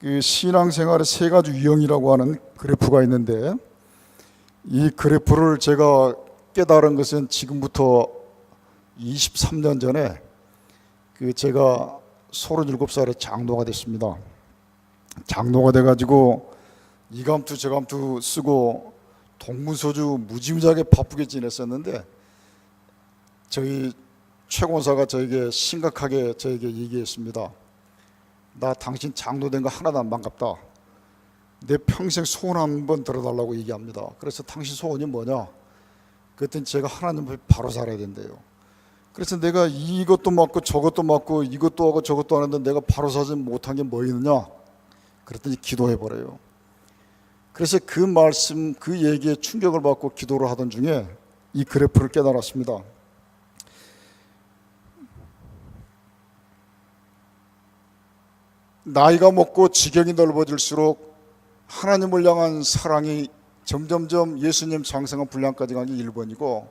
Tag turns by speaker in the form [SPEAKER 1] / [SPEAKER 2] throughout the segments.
[SPEAKER 1] 그 신앙생활의 세 가지 유형이라고 하는 그래프가 있는데, 이 그래프를 제가 깨달은 것은 지금부터 23년 전에 제가 37살에 장로가 됐습니다. 장로가 돼가지고 이감투 저감투 쓰고 동문서주 무지무지하게 바쁘게 지냈었는데, 저희 최고사가 저에게 심각하게 저에게 얘기했습니다. 나 당신 장로 된 거 하나도 안 반갑다. 내 평생 소원 한번 들어달라고 얘기합니다. 그래서 당신 소원이 뭐냐? 그랬더니 제가 하나님 앞에 바로 살아야 된대요. 그래서 내가 이것도 맞고 저것도 맞고 이것도 하고 저것도 하는데 내가 바로 사지 못한 게 뭐 있느냐? 그랬더니 기도해버려요. 그래서 그 말씀, 그 얘기에 충격을 받고 기도를 하던 중에 이 그래프를 깨달았습니다. 나이가 먹고 지경이 넓어질수록 하나님을 향한 사랑이 점점점 예수님 장성한 분량까지 간 게 1번이고,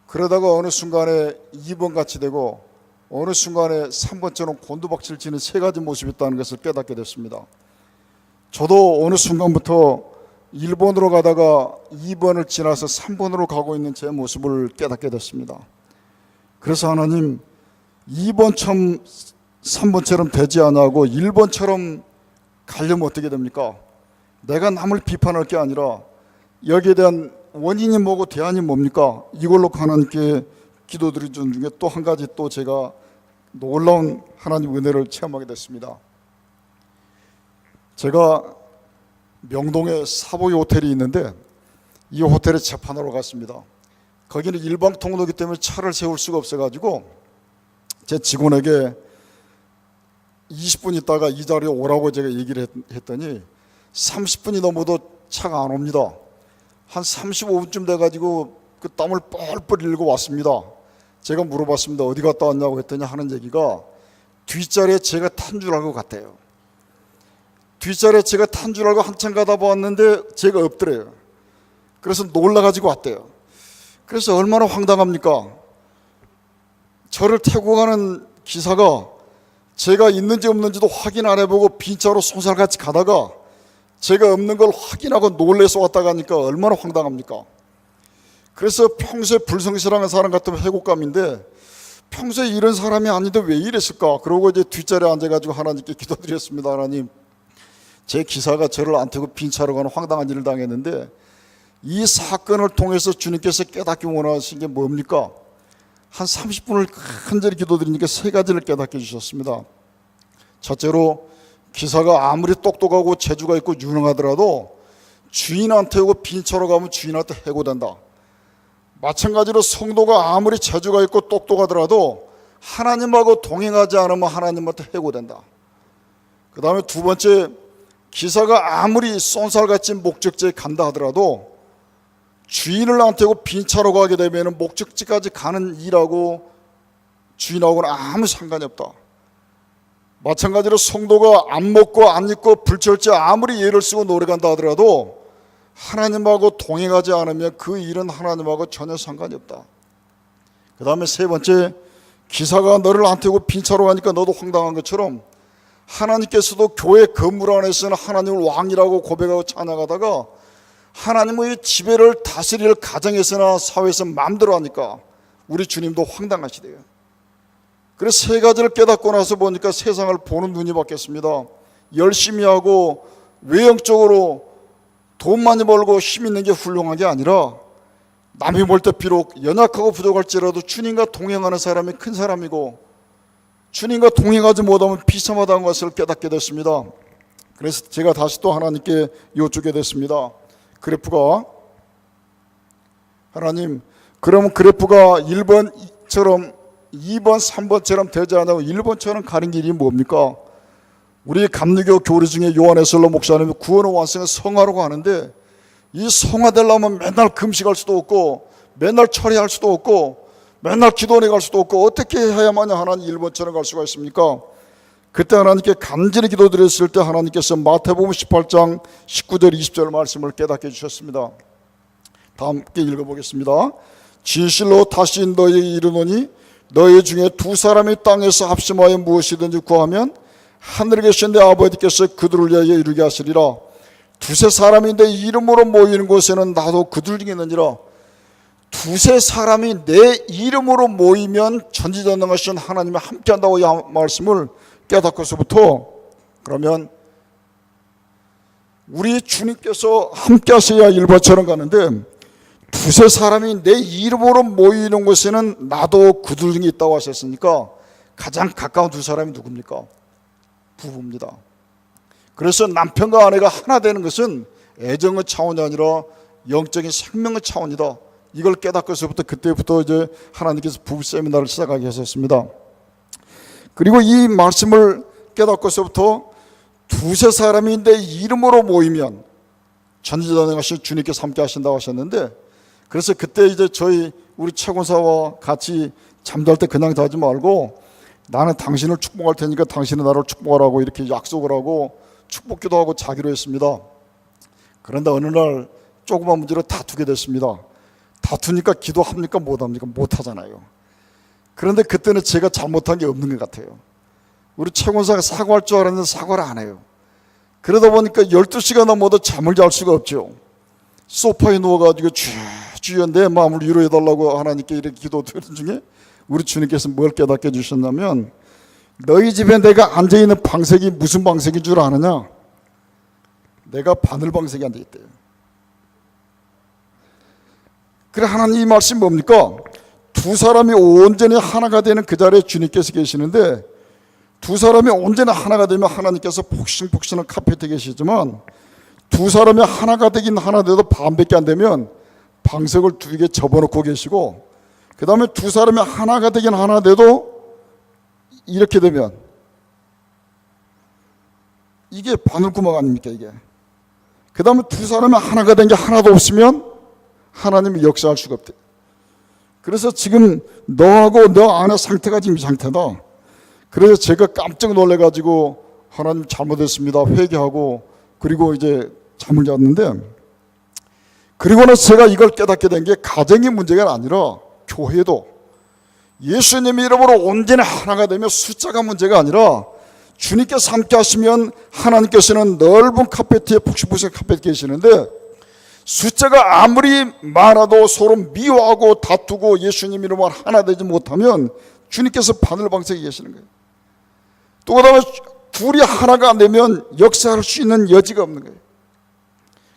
[SPEAKER 1] 그러다가 어느 순간에 2번 같이 되고 어느 순간에 3번처럼 곤두박질 치는 세 가지 모습이 있다는 것을 깨닫게 됐습니다. 저도 어느 순간부터 1번으로 가다가 2번을 지나서 3번으로 가고 있는 제 모습을 깨닫게 됐습니다. 그래서 하나님, 2번처럼 3번처럼 되지 않고 1번처럼 가려면 어떻게 됩니까? 내가 남을 비판할 게 아니라 여기에 대한 원인이 뭐고 대안이 뭡니까? 이걸로 하나님께 기도드리는 중에 또 한 가지, 또 제가 놀라운 하나님 은혜를 체험하게 됐습니다. 제가 명동에 사보이 호텔이 있는데, 이 호텔에 재판하러 갔습니다. 거기는 일방 통로이기 때문에 차를 세울 수가 없어가지고 제 직원에게 20분 있다가 이 자리에 오라고 제가 얘기를 했더니 30분이 넘어도 차가 안 옵니다. 한 35분쯤 돼가지고 그 땀을 뻘뻘 흘리고 왔습니다. 제가 물어봤습니다. 어디 갔다 왔냐고 했더니 하는 얘기가 뒷자리에 제가 탄 줄 알고 갔대요. 뒷자리에 제가 탄 줄 알고 한참 가다 보았는데 제가 없더래요. 그래서 놀라가지고 왔대요. 그래서 얼마나 황당합니까? 저를 태우고 가는 기사가 제가 있는지 없는지도 확인 안 해보고 빈 차로 쏜살같이 가다가 제가 없는 걸 확인하고 놀래서 왔다 가니까 얼마나 황당합니까? 그래서 평소에 불성실한 사람 같으면 해곡감인데, 평소에 이런 사람이 아닌데 왜 이랬을까? 그러고 이제 뒷자리에 앉아가지고 하나님께 기도드렸습니다. 하나님, 제 기사가 저를 안 태우고 빈 차로 가는 황당한 일을 당했는데, 이 사건을 통해서 주님께서 깨닫기 원하신 게 뭡니까? 한 30분을 간절히 기도드리니까 세 가지를 깨닫게 해주셨습니다. 첫째로, 기사가 아무리 똑똑하고 재주가 있고 유능하더라도 주인한테 오고 빈 차로 가면 주인한테 해고된다. 마찬가지로 성도가 아무리 재주가 있고 똑똑하더라도 하나님하고 동행하지 않으면 하나님한테 해고된다. 그 다음에 두 번째, 기사가 아무리 쏜살같이 목적지에 간다 하더라도 주인을 안 태우고 빈 차로 가게 되면 목적지까지 가는 일하고 주인하고는 아무 상관이 없다. 마찬가지로 성도가 안 먹고 안 입고 불철주 아무리 예를 쓰고 노래 간다 하더라도 하나님하고 동행하지 않으면 그 일은 하나님하고 전혀 상관이 없다. 그 다음에 세 번째, 기사가 너를 안 태우고 빈 차로 가니까 너도 황당한 것처럼 하나님께서도 교회 건물 안에서는 하나님을 왕이라고 고백하고 찬양하다가 하나님의 지배를 다스릴 가정에서나 사회에서 마음대로 하니까 우리 주님도 황당하시대요. 그래서 세 가지를 깨닫고 나서 보니까 세상을 보는 눈이 바뀌었습니다. 열심히 하고 외형적으로 돈 많이 벌고 힘 있는 게 훌륭한 게 아니라, 남이 볼 때 비록 연약하고 부족할지라도 주님과 동행하는 사람이 큰 사람이고 주님과 동행하지 못하면 비참하다는 것을 깨닫게 됐습니다. 그래서 제가 다시 또 하나님께 여쭙게 됐습니다. 그래프가, 하나님, 그러면 그래프가 1번처럼 2번, 3번처럼 되지 않냐고 1번처럼 가는 길이 뭡니까? 우리 감리교 교리 중에 요한에슬로 목사님이 구원의 완성은 성화라고 하는데, 이 성화되려면 맨날 금식할 수도 없고 맨날 철회할 수도 없고 맨날 기도원에 갈 수도 없고 어떻게 해야만 하나님 1번처럼 갈 수가 있습니까? 그때 하나님께 간절히 기도드렸을 때 하나님께서 마태복음 18장 19절 20절 말씀을 깨닫게 해주셨습니다. 다 함께 읽어보겠습니다. 진실로 다시 너희에게 이르노니 너희 중에 두 사람이 땅에서 합심하여 무엇이든지 구하면 하늘에 계신 내 아버지께서 그들을 위하여 이루게 하시리라. 두세 사람이 내 이름으로 모이는 곳에는 나도 그들 중에 있느니라. 두세 사람이 내 이름으로 모이면 전지전능하신 하나님이 함께한다고 이 말씀을 깨닫고서부터, 그러면 우리 주님께서 함께하셔야 일반처럼 가는데, 두세 사람이 내 이름으로 모이는 곳에는 나도 그들 중에 있다고 하셨으니까 가장 가까운 두 사람이 누굽니까? 부부입니다. 그래서 남편과 아내가 하나 되는 것은 애정의 차원이 아니라 영적인 생명의 차원이다. 이걸 깨닫고서부터 그때부터 이제 하나님께서 부부 세미나를 시작하게 하셨습니다. 그리고 이 말씀을 깨닫고서부터 두세 사람이 내 이름으로 모이면 전지전능하신 주님께서 함께 하신다고 하셨는데, 그래서 그때 이제 우리 최권사와 같이 잠잘 때 그냥 자지 말고 나는 당신을 축복할 테니까 당신은 나를 축복하라고 이렇게 약속을 하고 축복기도 하고 자기로 했습니다. 그런데 어느 날 조그만 문제로 다투게 됐습니다. 다투니까 기도합니까? 못합니까? 못하잖아요. 그런데 그때는 제가 잘못한 게 없는 것 같아요. 우리 최권사가 사과할 줄 알았는데 사과를 안 해요. 그러다 보니까 12시간 넘어도 잠을 잘 수가 없죠. 소파에 누워가지고 주여 내 마음을 위로해달라고 하나님께 이렇게 기도드리는 중에 우리 주님께서 뭘 깨닫게 해주셨냐면, 너희 집에 내가 앉아있는 방석이 무슨 방석인 줄 아느냐? 내가 바늘 방석에 앉아있대요. 그래, 하나님 이 말씀이 뭡니까? 두 사람이 온전히 하나가 되는 그 자리에 주님께서 계시는데, 두 사람이 온전히 하나가 되면 하나님께서 폭신폭신한 카페트에 계시지만, 두 사람이 하나가 되긴 하나 돼도 반밖에 안 되면 방석을 두 개 접어놓고 계시고, 그 다음에 두 사람이 하나가 되긴 하나 돼도 이렇게 되면 이게 바늘구멍 아닙니까 이게. 그 다음에 두 사람이 하나가 된 게 하나도 없으면 하나님이 역사할 수가 없대. 그래서 지금 너하고 너 아내 상태가 지금 이 상태다. 그래서 제가 깜짝 놀래가지고 하나님 잘못했습니다 회개하고, 그리고 이제 잠을 잤는데, 그리고 나서 제가 이걸 깨닫게 된 게 가정의 문제가 아니라 교회도 예수님 이름으로 온전히 하나가 되면 숫자가 문제가 아니라 주님께서 함께 하시면 하나님께서는 넓은 카페트에 폭신폭신한 카페트에 계시는데, 숫자가 아무리 많아도 서로 미워하고 다투고 예수님 이름으로 하나 되지 못하면 주님께서 바늘방석에 계시는 거예요. 또 그 다음에 둘이 하나가 안 되면 역사할 수 있는 여지가 없는 거예요.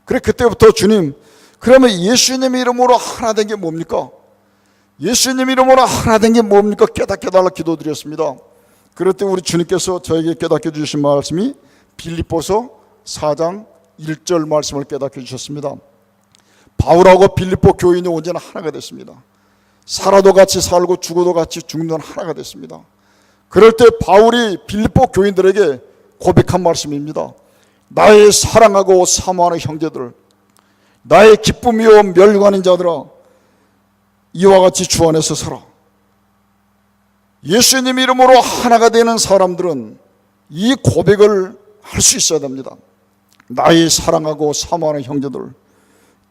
[SPEAKER 1] 그래, 그때부터 주님, 그러면 예수님 이름으로 하나 된 게 뭡니까? 예수님 이름으로 하나 된 게 뭡니까? 깨닫게 달라 기도드렸습니다. 그럴 때 우리 주님께서 저에게 깨닫게 주신 말씀이 빌립보서 4장 1절 말씀을 깨닫게 주셨습니다. 바울하고 빌립보 교인이 언제나 하나가 됐습니다. 살아도 같이 살고 죽어도 같이 죽는 하나가 됐습니다. 그럴 때 바울이 빌립보 교인들에게 고백한 말씀입니다. 나의 사랑하고 사모하는 형제들, 나의 기쁨이요 멸관인 자들아, 이와 같이 주 안에서 서라. 예수님 이름으로 하나가 되는 사람들은 이 고백을 할 수 있어야 됩니다. 나의 사랑하고 사모하는 형제들,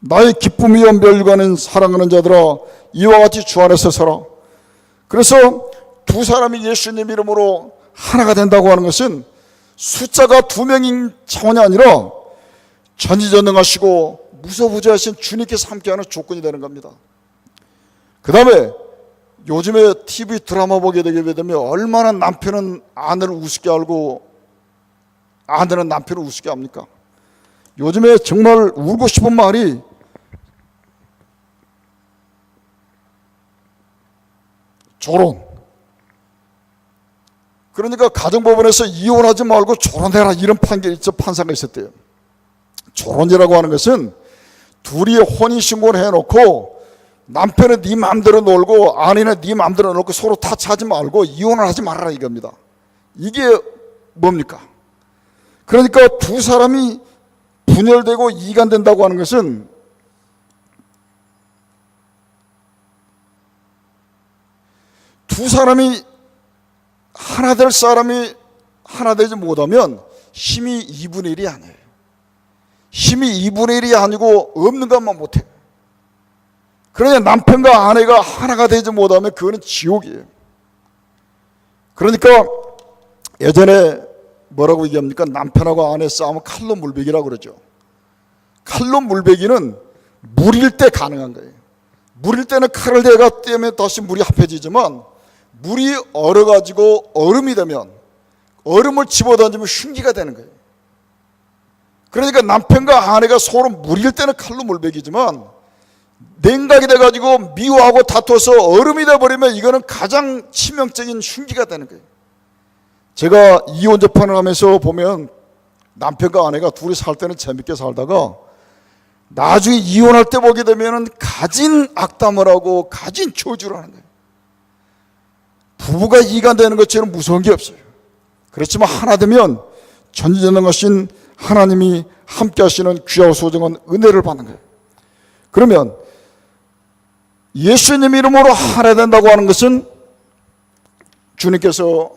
[SPEAKER 1] 나의 기쁨이요 멸관인 사랑하는 자들아, 이와 같이 주 안에서 서라. 그래서 두 사람이 예수님 이름으로 하나가 된다고 하는 것은 숫자가 두 명인 차원이 아니라 전지전능하시고 무소부재하신 주님께서 함께하는 조건이 되는 겁니다. 그 다음에 요즘에 TV 드라마 보게 되게 되면 얼마나 남편은 아내를 우습게 알고 아내는 남편을 우습게 합니까? 요즘에 정말 울고 싶은 말이 조론. 그러니까 가정법원에서 이혼하지 말고 조론해라 이런 판사가 있었대요. 조론이라고 하는 것은 둘이 혼인신고를 해놓고 남편은 네 마음대로 놀고 아내는 네 마음대로 놀고 서로 타치하지 말고 이혼을 하지 말아라 이겁니다. 이게 뭡니까? 그러니까 두 사람이 분열되고 이간된다고 하는 것은 두 사람이 하나 될 사람이 하나 되지 못하면 힘이 2분의 1이 아니에요. 힘이 2분의 1이 아니고 없는 것만 못해. 그러니 남편과 아내가 하나가 되지 못하면 그거는 지옥이에요. 그러니까 예전에 뭐라고 얘기합니까? 남편하고 아내 싸우면 칼로 물베기라고 그러죠. 칼로 물베기는 물일 때 가능한 거예요. 물일 때는 칼을 대가 떼면 다시 물이 합해지지만 물이 얼어가지고 얼음이 되면 얼음을 집어던지면 흉기가 되는 거예요. 그러니까 남편과 아내가 서로 물일 때는 칼로 물베기지만 냉각이 돼가지고 미워하고 다퉈서 얼음이 돼버리면 이거는 가장 치명적인 흉기가 되는 거예요. 제가 이혼 재판을 하면서 보면 남편과 아내가 둘이 살 때는 재밌게 살다가 나중에 이혼할 때 보게 되면 가진 악담을 하고 가진 저주를 하는 거예요. 부부가 이간되는 것처럼 무서운 게 없어요. 그렇지만 하나 되면 전지전능하신 하나님이 함께 하시는 귀하고 소중한 은혜를 받는 거예요. 그러면 예수님 이름으로 하나 된다고 하는 것은 주님께서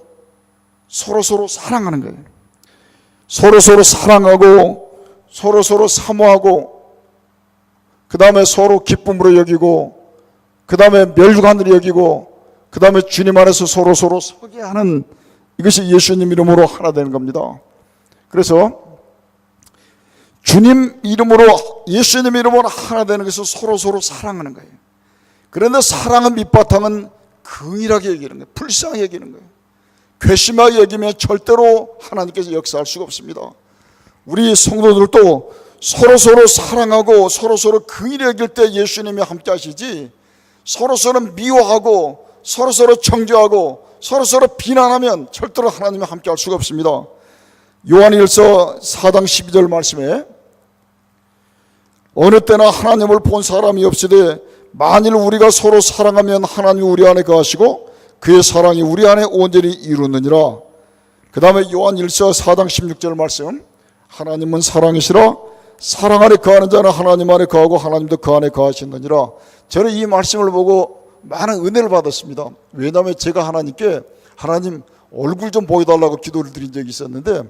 [SPEAKER 1] 서로 사랑하는 거예요. 서로 사랑하고 서로 사모하고 그 다음에 서로 기쁨으로 여기고 그 다음에 멸관으로 여기고 그 다음에 주님 안에서 서로 서게 하는, 이것이 예수님 이름으로 하나 되는 겁니다. 그래서 주님 이름으로, 예수님 이름으로 하나 되는 것은 서로 사랑하는 거예요. 그런데 사랑의 밑바탕은 긍휼하게 여기는 거예요. 불쌍하게 여기는 거예요. 괘씸하게 여기면 절대로 하나님께서 역사할 수가 없습니다. 우리 성도들도 서로 사랑하고 서로 긍휼히 여길 때 예수님이 함께 하시지, 서로 미워하고 서로 정죄하고 서로 비난하면 절대로 하나님이 함께 할 수가 없습니다. 요한일서 4장 12절 말씀에 어느 때나 하나님을 본 사람이 없으되 만일 우리가 서로 사랑하면 하나님이 우리 안에 거하시고 그의 사랑이 우리 안에 온전히 이루느니라. 그 다음에 요한일서 4장 16절 말씀, 하나님은 사랑이시라 사랑 안에 거하는 자는 하나님 안에 거하고 하나님도 그 안에 거하시느니라. 저는 이 말씀을 보고 많은 은혜를 받았습니다. 왜냐하면 제가 하나님께 하나님 얼굴 좀 보여달라고 기도를 드린 적이 있었는데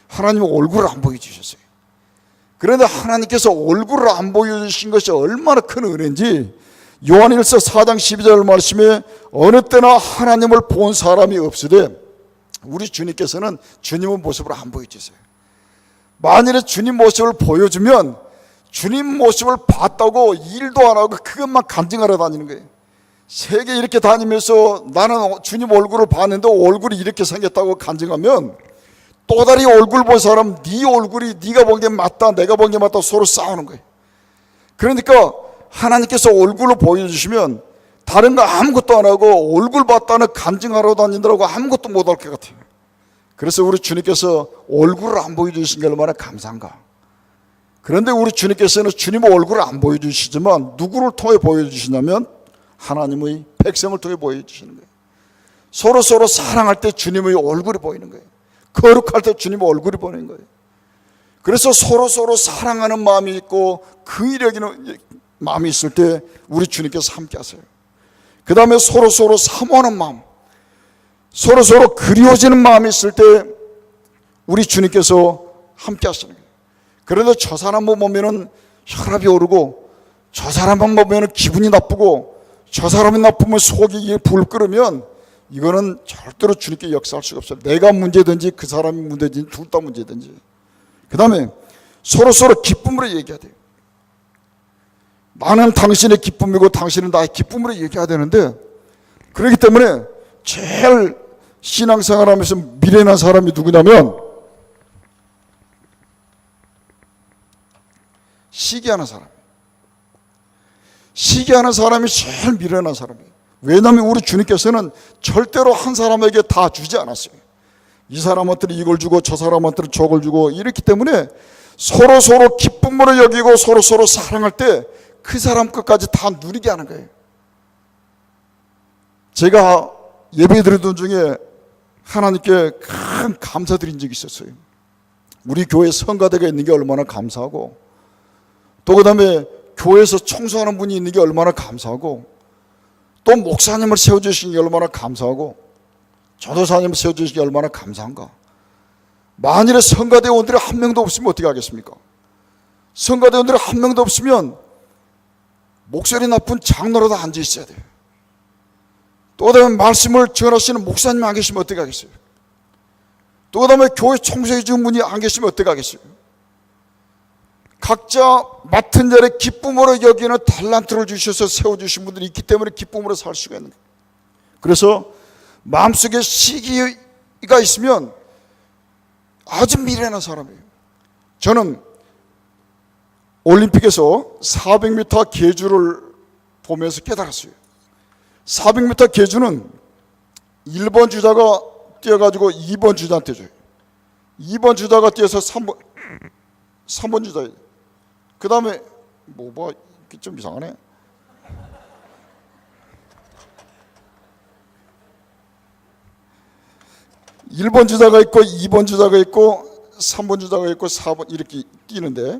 [SPEAKER 1] 하나님 얼굴을 안 보여주셨어요. 그런데 하나님께서 얼굴을 안 보여주신 것이 얼마나 큰 은혜인지 요한일서 4장 12절 말씀에 어느 때나 하나님을 본 사람이 없으되, 우리 주님께서는 주님의 모습을 안 보여주세요. 만일에 주님 모습을 보여주면 주님 모습을 봤다고 일도 안 하고 그것만 간증하러 다니는 거예요. 세계 이렇게 다니면서 나는 주님 얼굴을 봤는데 얼굴이 이렇게 생겼다고 간증하면 또 다른 얼굴 본 사람, 네 얼굴이 네가 본 게 맞다 내가 본 게 맞다 서로 싸우는 거예요. 그러니까 하나님께서 얼굴을 보여주시면 다른 거 아무것도 안 하고 얼굴 봤다는 간증하러 다니느라고 아무것도 못할 것 같아요. 그래서 우리 주님께서 얼굴을 안 보여주신 게 얼마나 감사한가. 그런데 우리 주님께서는 주님의 얼굴을 안 보여주시지만 누구를 통해 보여주시냐면 하나님의 백성을 통해 보여주시는 거예요. 서로 사랑할 때 주님의 얼굴이 보이는 거예요. 거룩할 때 주님의 얼굴이 보이는 거예요. 그래서 서로 사랑하는 마음이 있고 긍휼히 여기는 마음이 있을 때 우리 주님께서 함께 하세요. 그 다음에 서로 사모하는 마음, 서로 그리워지는 마음이 있을 때 우리 주님께서 함께 하시는 거예요. 그런데 저 사람만 보면은 혈압이 오르고 저 사람만 보면은 기분이 나쁘고 저 사람이 나쁘면 속이 불 끓으면 이거는 절대로 주님께 역사할 수가 없어요. 내가 문제든지 그 사람이 문제든지 둘 다 문제든지. 그 다음에 서로 기쁨으로 얘기해야 돼요. 나는 당신의 기쁨이고 당신은 나의 기쁨으로 얘기해야 되는데, 그렇기 때문에 제일 신앙생활 하면서 미련한 사람이 누구냐면 시기하는 사람. 시기하는 사람이 제일 미련한 사람이에요. 왜냐하면 우리 주님께서는 절대로 한 사람에게 다 주지 않았어요. 이 사람한테는 이걸 주고 저 사람한테는 저걸 주고, 이렇기 때문에 서로 기쁨으로 여기고 서로 사랑할 때 그 사람 것까지 다 누리게 하는 거예요. 제가 예배 드리던 중에 하나님께 큰 감사드린 적이 있었어요. 우리 교회 성가대가 있는 게 얼마나 감사하고, 또 그 다음에 교회에서 청소하는 분이 있는 게 얼마나 감사하고, 또 목사님을 세워주신 게 얼마나 감사하고, 전도사님을 세워주신 게 얼마나 감사한가. 만일에 성가대원들이 한 명도 없으면 어떻게 하겠습니까? 성가대원들이 한 명도 없으면 목소리 나쁜 장로라도 앉아 있어야 돼요. 또 다른 말씀을 전하시는 목사님 안 계시면 어떻게 하겠어요? 또 그다음에 교회 청소해 주는 분이 안 계시면 어떻게 하겠어요? 각자 맡은 일에 기쁨으로 여기는 달란트를 주셔서 세워주신 분들이 있기 때문에 기쁨으로 살 수가 있는 거예요. 그래서 마음속에 시기가 있으면 아주 미련한 사람이에요. 저는 올림픽에서 400m 계주를 보면서 깨달았어요. 400m 계주는 1번 주자가 뛰어가지고 2번 주자한테 줘요. 2번 주자가 뛰어서 3번 주자에. 그 다음에 이게 좀 이상하네. 1번 주자가 있고 2번 주자가 있고 3번 주자가 있고 4번 이렇게 뛰는데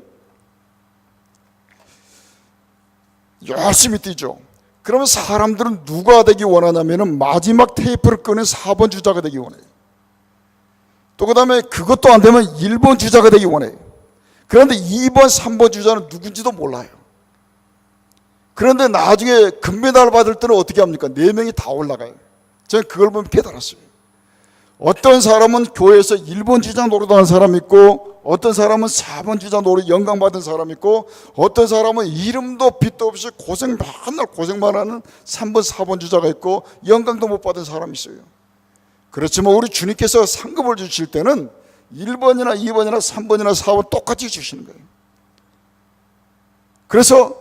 [SPEAKER 1] 열심히 뛰죠. 그러면 사람들은 누가 되기 원하냐면 마지막 테이프를 끄는 4번 주자가 되기 원해요. 또 그 다음에 그것도 안 되면 1번 주자가 되기 원해요. 그런데 2번, 3번 주자는 누군지도 몰라요. 그런데 나중에 금메달 받을 때는 어떻게 합니까? 4명이 다 올라가요. 저는 그걸 보면 깨달았어요. 어떤 사람은 교회에서 1번 주자 노릇하는 사람이 있고, 어떤 사람은 4번 주자 노릇 영광받은 사람이 있고, 어떤 사람은 이름도 빛도 없이 맨날 고생만 하는 3번, 4번 주자가 있고, 영광도 못 받은 사람이 있어요. 그렇지만 우리 주님께서 상급을 주실 때는 1번이나 2번이나 3번이나 4번 똑같이 주시는 거예요. 그래서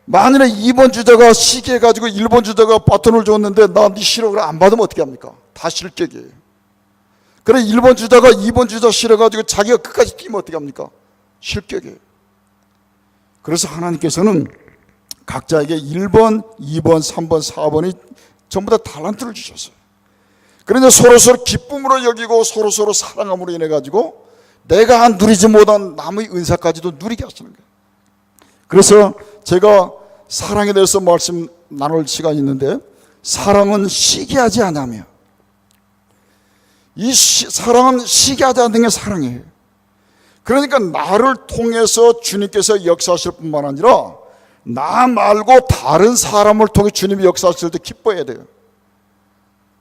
[SPEAKER 1] 만일에 2번 주자가 시기해가지고 1번 주자가 바톤을 줬는데 나 네 싫어 그래 안 받으면 어떻게 합니까? 다 실격이에요. 그래 1번 주자가 2번 주자 싫어가지고 자기가 끝까지 뛰면 어떻게 합니까? 실격이에요. 그래서 하나님께서는 각자에게 1번, 2번, 3번, 4번이 전부 다 달란트를 주셨어요. 그러니 서로서로 기쁨으로 여기고 서로서로 사랑함으로 인해 가지고 내가 누리지 못한 남의 은사까지도 누리게 하시는 거예요. 그래서 제가 사랑에 대해서 말씀 나눌 시간이 있는데, 사랑은 시기하지 않으며, 사랑은 시기하지 않는 게 사랑이에요. 그러니까 나를 통해서 주님께서 역사하실 뿐만 아니라 나 말고 다른 사람을 통해 주님이 역사하실 때 기뻐해야 돼요.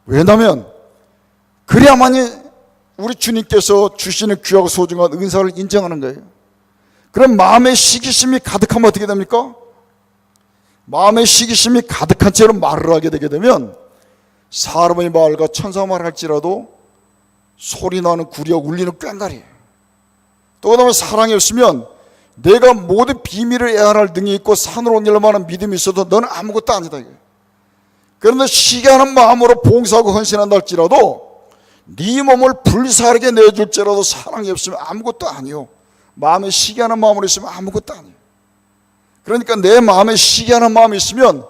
[SPEAKER 1] 왜냐하면 그래야만이 우리 주님께서 주시는 귀하고 소중한 은사를 인정하는 거예요. 그럼 마음의 시기심이 가득하면 어떻게 됩니까? 마음의 시기심이 가득한 채로 말을 하게 되게 되면 사람의 말과 천사 말 할지라도 소리나는 구리와 울리는 꽹과리예요. 또 그다음에 사랑이 없으면 내가 모든 비밀을 애안할 능이 있고 산으로 옮길 만한 믿음이 있어도 너는 아무것도 아니다. 그런데 시기하는 마음으로 봉사하고 헌신한다 할지라도 네 몸을 불사르게 내줄지라도 사랑이 없으면 아무것도 아니요. 마음에 시기하는 마음으로 있으면 아무것도 아니에요. 그러니까 내 마음에 시기하는 마음이 있으면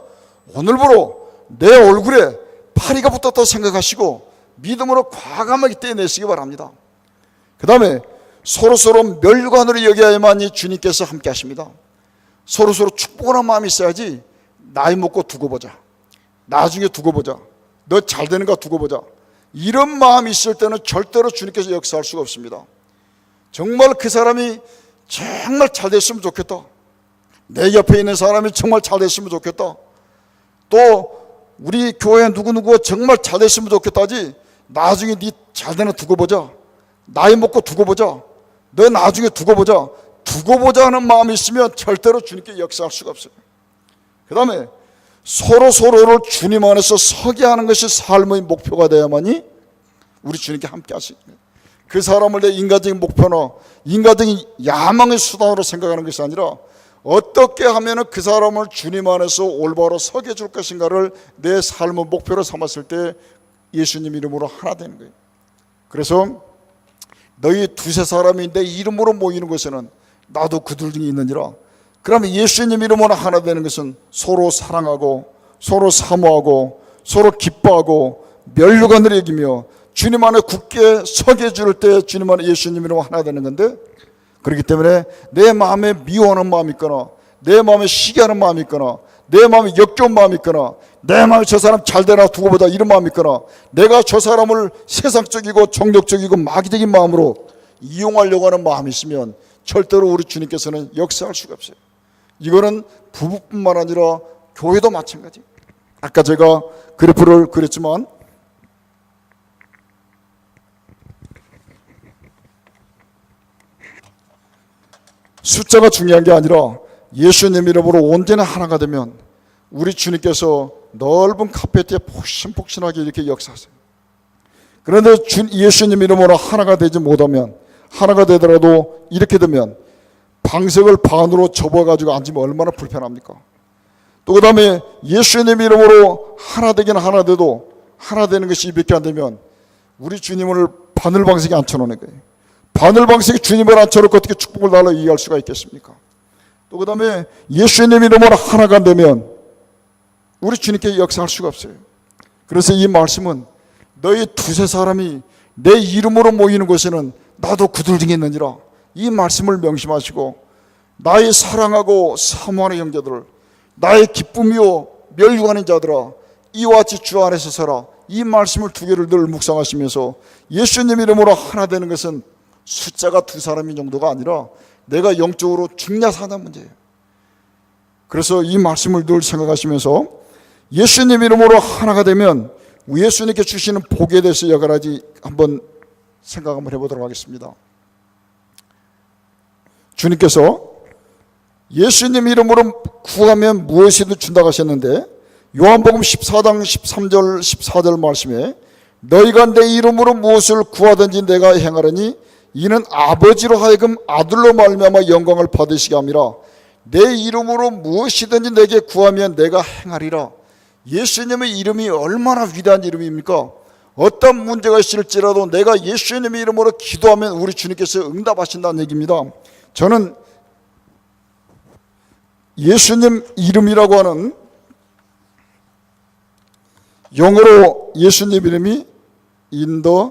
[SPEAKER 1] 오늘부로 내 얼굴에 파리가 붙었다고 생각하시고 믿음으로 과감하게 떼내시기 바랍니다. 그 다음에 서로서로 멸관으로 여겨야만이 주님께서 함께 하십니다. 서로서로 축복하는 마음이 있어야지 나이 먹고 두고 보자, 나중에 두고 보자, 너 잘 되는가 두고 보자, 이런 마음이 있을 때는 절대로 주님께서 역사할 수가 없습니다. 정말 그 사람이 정말 잘 됐으면 좋겠다, 내 옆에 있는 사람이 정말 잘 됐으면 좋겠다, 또 우리 교회 누구누구가 정말 잘 됐으면 좋겠다지 나중에 네 잘 되나 두고 보자, 나이 먹고 두고 보자, 너 나중에 두고 보자, 두고 보자 하는 마음이 있으면 절대로 주님께 역사할 수가 없어요. 그 다음에 서로서로를 주님 안에서 서게 하는 것이 삶의 목표가 되어야만이 우리 주님께 함께 하십니다. 그 사람을 내 인간적인 목표나 인간적인 야망의 수단으로 생각하는 것이 아니라 어떻게 하면 그 사람을 주님 안에서 올바로 서게 해줄 것인가를 내 삶의 목표로 삼았을 때 예수님 이름으로 하나 되는 거예요. 그래서 너희 두세 사람이 내 이름으로 모이는 것에는 나도 그들 중에 있느니라. 그러면 예수님 이름으로 하나 되는 것은 서로 사랑하고 서로 사모하고 서로 기뻐하고 멸류관을 여기며 주님 안에 굳게 서게 해줄 때 주님 안에 예수님 이름으로 하나 되는 건데, 그렇기 때문에 내 마음에 미워하는 마음이 있거나 내 마음에 시기하는 마음이 있거나 내 마음에 역겨운 마음이 있거나 내 마음에 저 사람 잘 되나 두고 보자 이런 마음이 있거나 내가 저 사람을 세상적이고 정력적이고 마귀적인 마음으로 이용하려고 하는 마음이 있으면 절대로 우리 주님께서는 역사할 수가 없어요. 이거는 부부뿐만 아니라 교회도 마찬가지. 아까 제가 그래프를 그렸지만 숫자가 중요한 게 아니라 예수님 이름으로 온전히 하나가 되면 우리 주님께서 넓은 카페트에 폭신폭신하게 이렇게 역사하세요. 그런데 예수님 이름으로 하나가 되지 못하면, 하나가 되더라도 이렇게 되면 방석을 반으로 접어가지고 앉으면 얼마나 불편합니까? 또 그 다음에 예수님 이름으로 하나 되긴 하나 돼도 하나 되는 것이 이밖에 안 되면 우리 주님을 바늘방석에 앉혀놓는 거예요. 바늘방석에 주님을 앉혀놓고 어떻게 축복을 달라 이해할 수가 있겠습니까? 또 그 다음에 예수님 이름으로 하나가 안 되면 우리 주님께 역사할 수가 없어요. 그래서 이 말씀은 너희 두세 사람이 내 이름으로 모이는 곳에는 나도 그들 중에 있느니라, 이 말씀을 명심하시고 나의 사랑하고 사모하는 형제들, 나의 기쁨이요 멸류관인 자들아, 이와 같이 주 안에서 서라, 이 말씀을 두 개를 늘 묵상하시면서 예수님 이름으로 하나 되는 것은 숫자가 두 사람인 정도가 아니라 내가 영적으로 죽냐 사냐 문제예요. 그래서 이 말씀을 늘 생각하시면서 예수님 이름으로 하나가 되면 예수님께 주시는 복에 대해서 여러 가지 한번 생각 한번 해보도록 하겠습니다. 주님께서 예수님 이름으로 구하면 무엇이든 준다고 하셨는데, 요한복음 14장 13절 14절 말씀에 너희가 내 이름으로 무엇을 구하든지 내가 행하려니 이는 아버지로 하여금 아들로 말미암아 영광을 받으시게 함이라. 내 이름으로 무엇이든지 내게 구하면 내가 행하리라. 예수님의 이름이 얼마나 위대한 이름입니까? 어떤 문제가 있을지라도 내가 예수님의 이름으로 기도하면 우리 주님께서 응답하신다는 얘기입니다. 저는 예수님 이름이라고 하는, 영어로 예수님 이름이 In the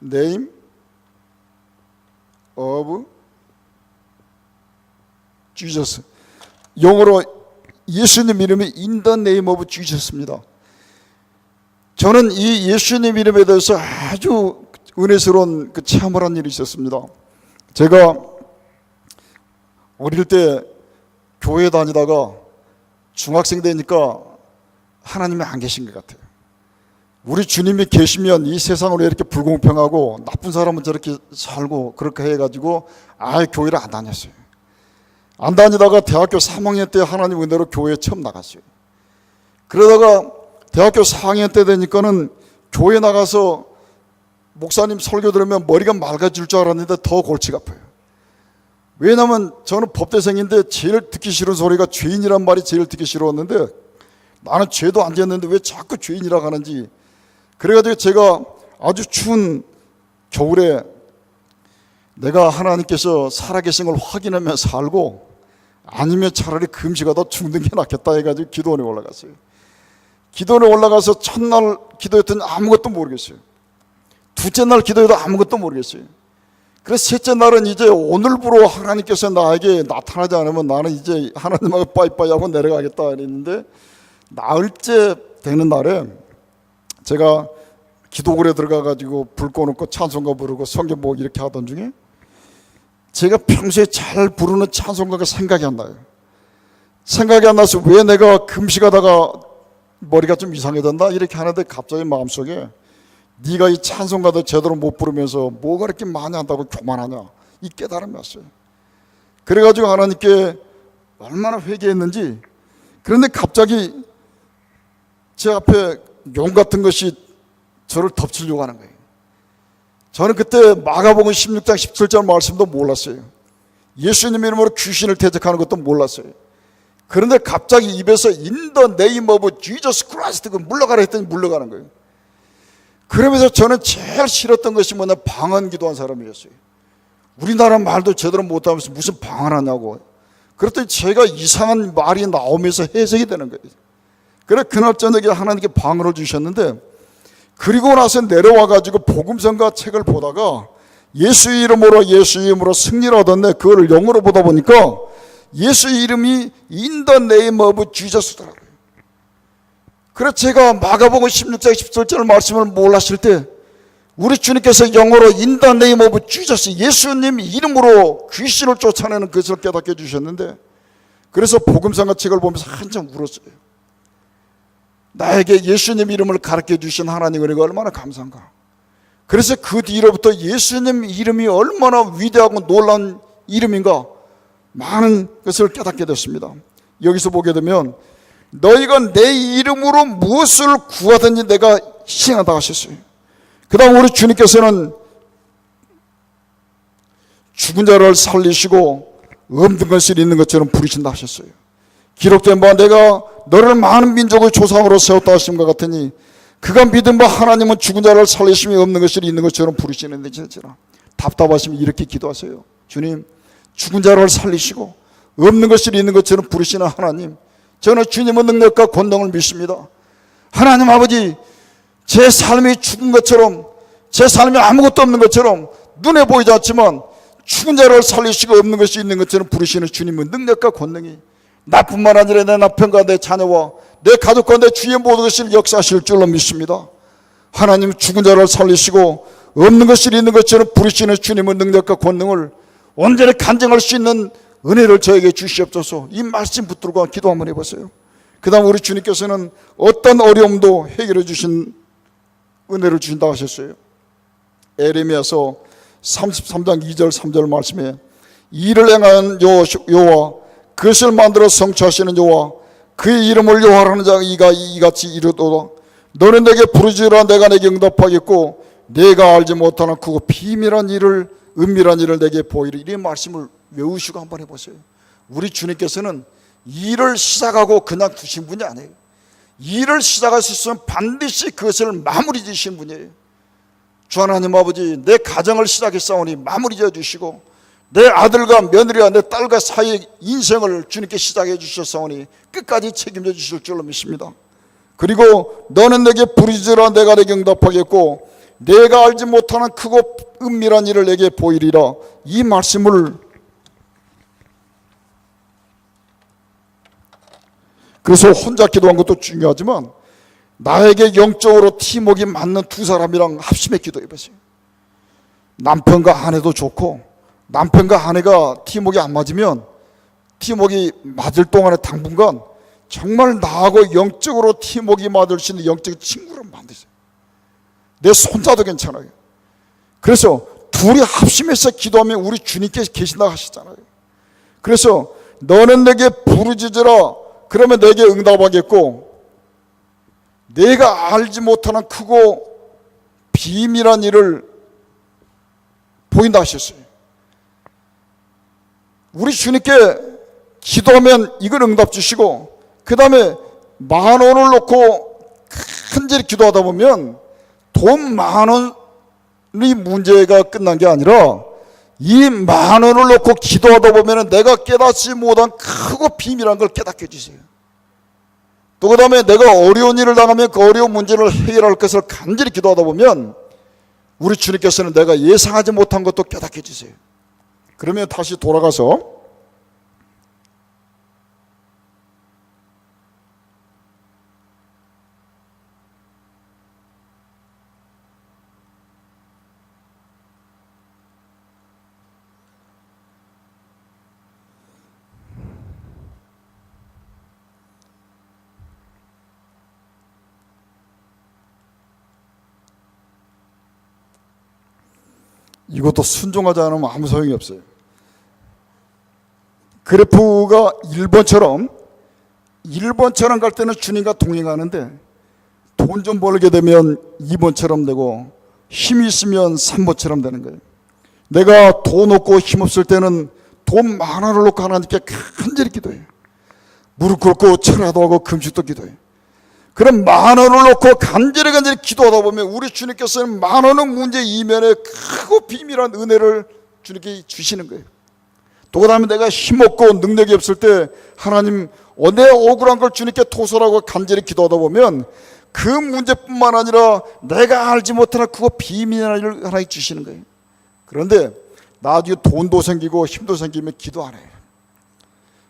[SPEAKER 1] name of Jesus, 영어로 예수님 이름이 In the name of Jesus입니다. 저는 이 예수님 이름에 대해서 아주 은혜스러운 체험을 한 일이 있었습니다. 제가 어릴 때 교회 다니다가 중학생 되니까 하나님이 안 계신 것 같아요. 우리 주님이 계시면 이 세상으로 이렇게 불공평하고 나쁜 사람은 저렇게 살고 그렇게 해가지고 아예 교회를 안 다녔어요. 안 다니다가 대학교 3학년 때 하나님 은혜로 교회에 처음 나갔어요. 그러다가 대학교 4학년 때 되니까는 교회 나가서 목사님 설교 들으면 머리가 맑아질 줄 알았는데 더 골치가 아파요. 왜냐하면 저는 법대생인데 제일 듣기 싫은 소리가 죄인이란 말이 제일 듣기 싫었는데, 나는 죄도 안 지었는데 왜 자꾸 죄인이라고 하는지, 그래가지고 제가 아주 추운 겨울에 내가 하나님께서 살아계신 걸 확인하며 살고 아니면 차라리 금식하다 죽는 게 낫겠다 해가지고 기도원에 올라갔어요. 기도원에 올라가서 첫날 기도했더니 아무것도 모르겠어요. 둘째 날 기도해도 아무것도 모르겠어요. 그래서 셋째 날은 이제 오늘부로 하나님께서 나에게 나타나지 않으면 나는 이제 하나님하고 빠이빠이 하고 내려가겠다 그랬는데, 나흘째 되는 날에 제가 기도굴에 들어가가지고 불 꺼놓고 찬송가 부르고 성경 보고 이렇게 하던 중에 제가 평소에 잘 부르는 찬송가가 생각이 안 나요. 생각이 안 나서 왜 내가 금식하다가 머리가 좀 이상해졌나 이렇게 하는데, 갑자기 마음속에 네가 이 찬송가도 제대로 못 부르면서 뭐가 이렇게 많이 한다고 교만하냐, 이 깨달음이 왔어요. 그래가지고 하나님께 얼마나 회개했는지. 그런데 갑자기 제 앞에 용 같은 것이 저를 덮치려고 하는 거예요. 저는 그때 마가복음 16장 17절 말씀도 몰랐어요. 예수님 이름으로 귀신을 대적하는 것도 몰랐어요. 그런데 갑자기 입에서 In the name of Jesus Christ 물러가라 했더니 물러가는 거예요. 그러면서 저는 제일 싫었던 것이 뭐냐, 방언 기도한 사람이었어요. 우리나라 말도 제대로 못하면서 무슨 방언하냐고. 그랬더니 제가 이상한 말이 나오면서 해석이 되는 거예요. 그래 그날 저녁에 하나님께 방언을 주셨는데, 그리고 나서 내려와가지고 복음성가 책을 보다가 예수 이름으로 승리를 얻었네. 그걸 영어로 보다 보니까 예수 이름이 In the name of Jesus더라고요. 그래서 제가 마가복음 16장 17절 말씀을 몰랐을 때 우리 주님께서 영어로 In the name of Jesus, 예수님 이름으로 귀신을 쫓아내는 것을 깨닫게 해주셨는데, 그래서 복음성가 책을 보면서 한참 울었어요. 나에게 예수님 이름을 가르쳐 주신 하나님 은혜가 얼마나 감사한가. 그래서 그 뒤로부터 예수님 이름이 얼마나 위대하고 놀라운 이름인가 많은 것을 깨닫게 됐습니다. 여기서 보게 되면 너희가 내 이름으로 무엇을 구하든지 내가 시행하다 하셨어요. 그 다음 우리 주님께서는 죽은 자를 살리시고 없는 것을 있는 것처럼 부르신다 하셨어요. 기록된 바 내가 너를 많은 민족의 조상으로 세웠다 하심과 같으니 그가 믿은 바 하나님은 죽은 자를 살리시며 없는 것을 있는 것처럼 부르시는데 진짜라 답답하시면 이렇게 기도하세요. 주님, 죽은 자를 살리시고 없는 것을 있는 것처럼 부르시는 하나님, 저는 주님의 능력과 권능을 믿습니다. 하나님 아버지, 제 삶이 죽은 것처럼, 제 삶이 아무것도 없는 것처럼 눈에 보이지 않지만 죽은 자를 살리시고 없는 것이 있는 것처럼 부르시는 주님의 능력과 권능이 나뿐만 아니라 내 남편과 내 자녀와 내 가족과 내 주위의 모든 것을 역사하실 줄로 믿습니다. 하나님, 죽은 자를 살리시고 없는 것이 있는 것처럼 부르시는 주님의 능력과 권능을 온전히 간증할 수 있는 은혜를 저에게 주시옵소서. 이 말씀 붙들고 기도 한번 해보세요. 그 다음 우리 주님께서는 어떤 어려움도 해결해 주신 은혜를 주신다 하셨어요. 에레미야서 33장 2절 3절 말씀에 이를 행하는 여호와 그것을 만들어 성취하시는 여호와 그의 이름을 여호와라는 자가 이같이 이르도다. 너는 내게 부르짖으라 내가 내게 응답하겠고 내가 알지 못하는 그거 비밀한 일을 은밀한 일을 내게 보이리. 이 말씀을 외우시고 한번 해보세요. 우리 주님께서는 일을 시작하고 그냥 두신 분이 아니에요. 일을 시작하셨으면 반드시 그것을 마무리 지으신 분이에요. 주 하나님 아버지, 내 가정을 시작했사오니 마무리 지어 주시고 내 아들과 며느리와 내 딸과 사이의 인생을 주님께 시작해 주셨사오니 끝까지 책임져 주실 줄로 믿습니다. 그리고 너는 내게 부르짖으라 내가 내게 응답하겠고 내가 알지 못하는 크고 은밀한 일을 내게 보이리라. 이 말씀을 그래서 혼자 기도한 것도 중요하지만 나에게 영적으로 팀워크가 맞는 두 사람이랑 합심해 기도해보세요. 남편과 아내도 좋고 남편과 아내가 팀워크가 안 맞으면 팀워크가 맞을 동안에 당분간 정말 나하고 영적으로 팀워크가 맞을 수 있는 영적인 친구를 만드세요. 내 손자도 괜찮아요. 그래서 둘이 합심해서 기도하면 우리 주님께서 계신다고 하시잖아요. 그래서 너는 내게 부르짖으라 그러면 내게 응답하겠고 내가 알지 못하는 크고 비밀한 일을 보인다 하셨어요. 우리 주님께 기도하면 이걸 응답 주시고 그 다음에 10,000원을 놓고 간절히 기도하다 보면 돈 10,000원이 문제가 끝난 게 아니라 이 10,000원을 놓고 기도하다 보면 내가 깨닫지 못한 크고 비밀한 걸 깨닫게 해주세요. 또 그 다음에 내가 어려운 일을 당하면 그 어려운 문제를 해결할 것을 간절히 기도하다 보면 우리 주님께서는 내가 예상하지 못한 것도 깨닫게 해주세요. 그러면 다시 돌아가서 이것도 순종하지 않으면 아무 소용이 없어요. 그래프가 1번처럼 갈 때는 주님과 동행하는데 돈 좀 벌게 되면 2번처럼 되고 힘이 있으면 3번처럼 되는 거예요. 내가 돈 없고 힘 없을 때는 돈 10,000원을 놓고 하나님께 간절히 기도해요. 무릎 꿇고 철야도 하고 금식도 기도해요. 그럼 10,000원을 놓고 간절히 기도하다 보면 우리 주님께서는 10,000원의 문제 이면에 크고 비밀한 은혜를 주님께 주시는 거예요. 또 그 다음에 내가 힘없고 능력이 없을 때 하나님 내 억울한 걸 주님께 토설하고 간절히 기도하다 보면 그 문제뿐만 아니라 내가 알지 못하는 그거 비밀한 일을 하나님 주시는 거예요. 그런데 나중에 돈도 생기고 힘도 생기면 기도 안 해요.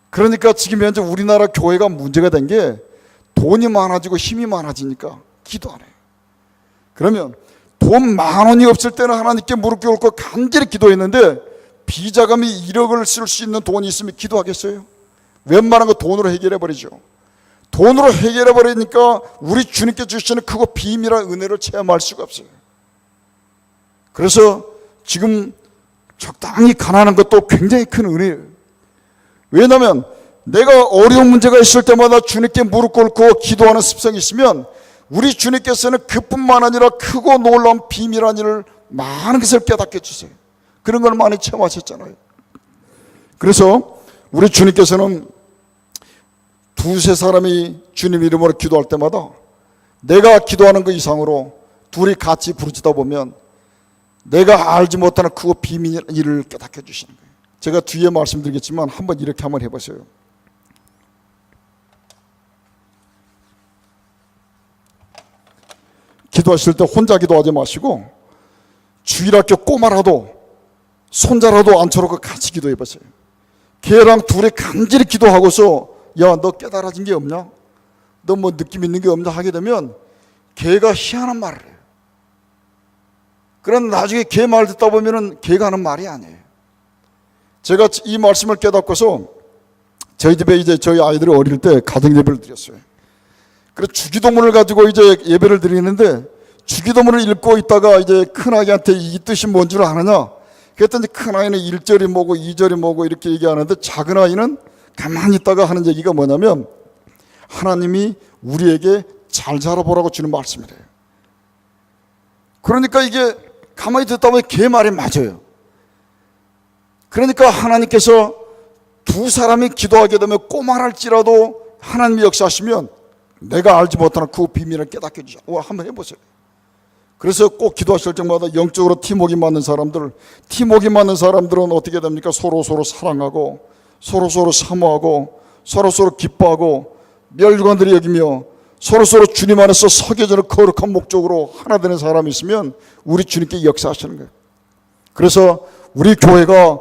[SPEAKER 1] 그러니까 지금 현재 우리나라 교회가 문제가 된 게 돈이 많아지고 힘이 많아지니까 기도 안 해요. 그러면 돈 10,000원이 없을 때는 하나님께 무릎 꿇고 간절히 기도했는데 비자금이 1억을 쓸 수 있는 돈이 있으면 기도하겠어요? 웬만한 거 돈으로 해결해버리죠. 돈으로 해결해버리니까 우리 주님께 주시는 크고 비밀한 은혜를 체험할 수가 없어요. 그래서 지금 적당히 가난한 것도 굉장히 큰 은혜예요. 왜냐하면 내가 어려운 문제가 있을 때마다 주님께 무릎 꿇고 기도하는 습성이 있으면 우리 주님께서는 그뿐만 아니라 크고 놀라운 비밀한 일을 많은 것을 깨닫게 해주세요. 그런 걸 많이 체험하셨잖아요. 그래서 우리 주님께서는 두세 사람이 주님 이름으로 기도할 때마다 내가 기도하는 것 이상으로 둘이 같이 부르짖다 보면 내가 알지 못하는 크고 비밀한 일을 깨닫게 해주시는 거예요. 제가 뒤에 말씀드리겠지만 한번 이렇게 한번 해보세요. 기도하실 때 혼자 기도하지 마시고 주일학교 꼬마라도 손자라도 앉혀놓고 같이 기도해 보세요. 걔랑 둘이 간절히 기도하고서 야, 너 깨달아진 게 없냐? 너 뭐 느낌 있는 게 없냐? 하게 되면 걔가 희한한 말을 해요. 그럼 나중에 걔 말 듣다 보면은 걔가 하는 말이 아니에요. 제가 이 말씀을 깨닫고서 저희 집에 이제 저희 아이들이 어릴 때 가정 예배를 드렸어요. 그래서 주기도문을 가지고 이제 예배를 드리는데 주기도문을 읽고 있다가 이제 큰아이한테 이 뜻이 뭔 줄 아느냐? 그랬더니 큰아이는 1절이 뭐고 2절이 뭐고 이렇게 얘기하는데 작은아이는 가만히 있다가 하는 얘기가 뭐냐면 하나님이 우리에게 잘 자라보라고 주는 말씀이래요. 그러니까 이게 가만히 듣다 보면 걔 말이 맞아요. 그러니까 하나님께서 두 사람이 기도하게 되면 꼬말할지라도 하나님이 역사하시면 내가 알지 못하는 그 비밀을 깨닫게 해주셔. 한번 해보세요. 그래서 꼭 기도하실 때마다 영적으로 팀워크 맞는 사람들은 어떻게 됩니까? 서로 사랑하고 서로 사모하고 서로 기뻐하고 멸류관들이 여기며 서로 주님 안에서 서겨지는 거룩한 목적으로 하나 되는 사람이 있으면 우리 주님께 역사하시는 거예요. 그래서 우리 교회가